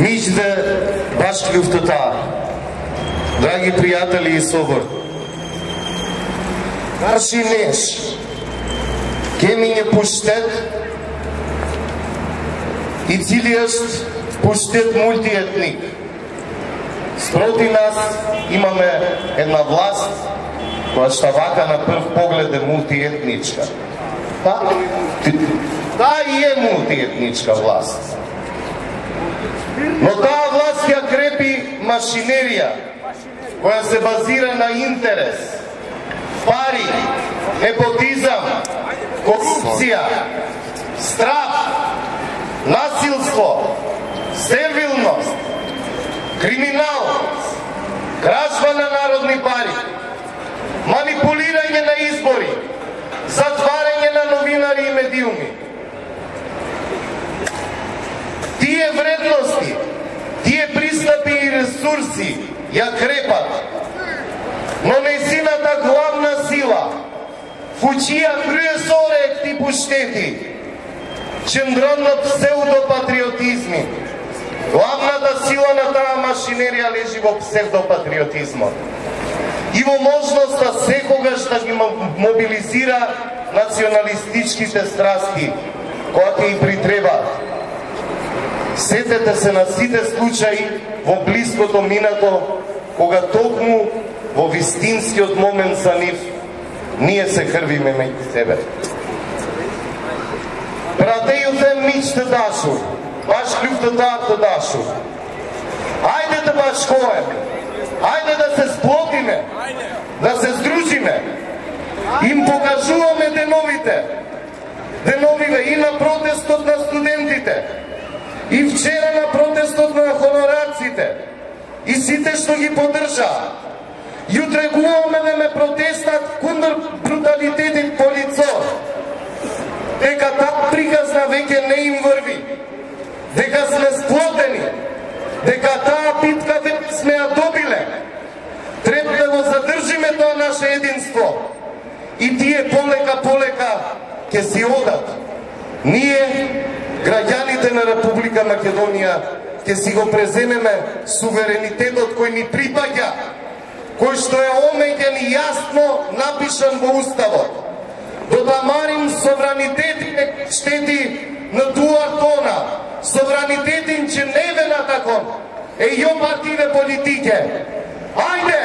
Mici de baști luftătari, dragi приятели и собор, наши днес, ке ми не пуштет и целият пуштет мултиетник. Спроти нас имаме една власт, која што вака на прв поглед е мултиетничка. Таа и е мултиетничка власт. Но таа власт ја крепи машинерија, која се базира на интерес, пари, непотизам, корупција, страх, насилство, сервилност, криминал, кражба на народни пари, манипулирање на избори, затварање на новинари и медиуми. Тие вредности, тие пристапи и ресурси ја крепат, но нејзината главна сила, во чија крюесорек ти пуштети, чендрон на псевдопатриотизми. Главната сила на таа машинерија лежи во псевдопатриотизмот и во можноста секогаш да ги мобилизира националистичките страсти, која ќе и притребаат. Сетете се на сите случаи во блиското минато, кога токму во вистинскиот момент за нив, ние се хрвиме меѓу себе. Пратејуте мичте Дашу, баш люфтатарто Дашу. Ајде да баш коеме, ајде да се сплотиме, да се здружиме. Им покажуваме деновиве и на протестот на студентите, и вчера на протестот на хонорарците, и сите што ги поддржаа. Јутре ме протестат контр бруталитетот по лицо. Дека таа приказна веќе не им врви. Дека сме сплотени. Дека таа битка веќе сме ја добиле. Треба да го задржиме тоа наше единство. И тие полека ќе си одат. Ние, граѓаните на Република Македонија, ќе си го преземеме суверенитетот кој ни припаѓа, кој што е омеѓен и јасно напишан во Уставот. Додамарим собранитетите штети на дуартона, собранитетин че не ве на такон, е ја партиве политике. Ајде!